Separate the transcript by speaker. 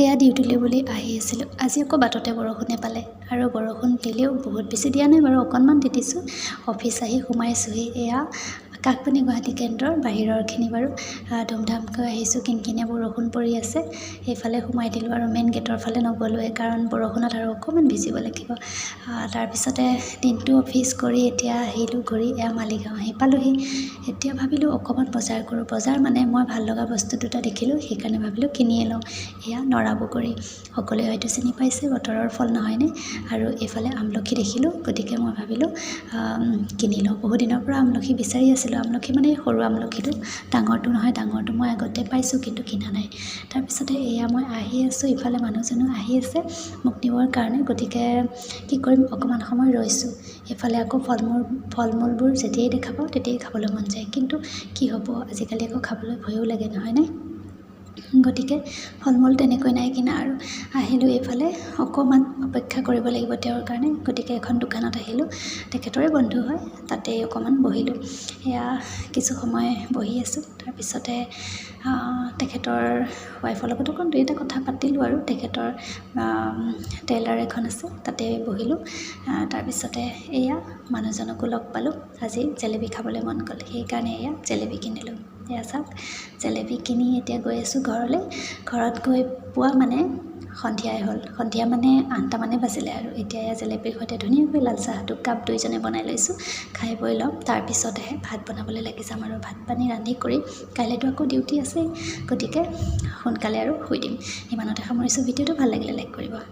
Speaker 1: সেয়া ডিউটিলৈ বুলি আহি আছিলোঁ। আজি আকৌ বাটতে বৰষুণে পালে আৰু বৰষুণ দিলেও বহুত বেছি দিয়া নাই বাৰু, অকণমান তিতিছোঁ। অফিচ আহি সোমাইছোঁহি। এয়া আকাশবাণী গুৱাহাটী কেন্দ্ৰৰ বাহিৰৰখিনি বাৰু ধুমধামকৈ আহিছোঁ। কিনকিনীয়া বৰষুণ পৰি আছে। সেইফালে সোমাই দিলোঁ আৰু মেইন গেটৰ ফালে নগ'লোৱে, কাৰণ বৰষুণত আৰু অকণমান ভিজিব লাগিব। তাৰপিছতে দিনটো অফিচ কৰি এতিয়া আহিলোঁ ঘূৰি, এয়া মালিগাঁও আহি পালোঁহি। এতিয়া ভাবিলোঁ অকণমান বজাৰ কৰোঁ। বজাৰ মানে মই ভাল লগা বস্তু দুটা দেখিলোঁ, সেইকাৰণে ভাবিলোঁ কিনিয়ে লওঁ। এয়া নৰা বগৰী, সকলোৱে হয়তো চিনি পাইছে, বতৰৰ ফল নহয়নে? আৰু এইফালে আমলখি দেখিলোঁ, গতিকে মই ভাবিলোঁ কিনি লওঁ। বহু দিনৰ পৰা আমলখি বিচাৰি আছিলোঁ। আমলখি মানে সৰু আমলখিটো, ডাঙৰটো নহয়। ডাঙৰটো মই আগতে পাইছোঁ কিন্তু কিনা নাই। তাৰপিছতে এয়া মই আহি আছোঁ, ইফালে মানুহজনো আহি আছে মোক নিবৰ কাৰণে, গতিকে কি কৰিম, অকণমান সময় ৰৈছোঁ। এইফালে আকৌ ফল মূলবোৰ যেতিয়াই দেখা পাওঁ তেতিয়াই খাবলৈ মন যায়, কিন্তু কি হ'ব, আজিকালি আকৌ খাবলৈ ভয়ো লাগে নহয়নে? গতিকে ফল মূল তেনেকৈ নাই কিনা আৰু আহিলোঁ। এইফালে অকণমান অপেক্ষা কৰিব লাগিব তেওঁৰ কাৰণে, গতিকে এখন দোকানত আহিলোঁ। তেখেতৰে বন্ধু হয়, তাতেই অকণমান বহিলোঁ। এয়া কিছু সময় বহি আছোঁ। তাৰপিছতে তেখেতৰ ৱাইফৰ লগত অকণ দুই এটা কথা পাতিলোঁ আৰু তেখেতৰ টেইলাৰ এখন আছে, তাতে বহিলোঁ। তাৰপিছতে এয়া মানুহজনকো লগ পালোঁ। আজি জেলেপি খাবলৈ মন গ'ল, সেইকাৰণে এয়া জেলেপি কিনিলোঁ। এয়া চাওক, জেলেপি কিনি এতিয়া গৈ আছোঁ ঘৰলৈ। ঘৰত গৈ পোৱা মানে সন্ধিয়াই হ'ল। সন্ধিয়া মানে 8টামানে বাজিলে আৰু এতিয়া এয়া জেলেপিৰ সৈতে ধুনীয়াকৈ লাল চাহটো কাপ দুইজনে বনাই লৈছোঁ। খাই বৈ ল'ম, তাৰপিছতহে ভাত বনাবলৈ লাগি যাম আৰু ভাত পানী ৰান্ধি কৰি, কাইলৈতো আকৌ ডিউটি আছেই, গতিকে সোনকালে আৰু শুই দিম। ইমানতে সামৰিছোঁ। ভিডিঅ'টো ভাল লাগিলে লাইক কৰিব।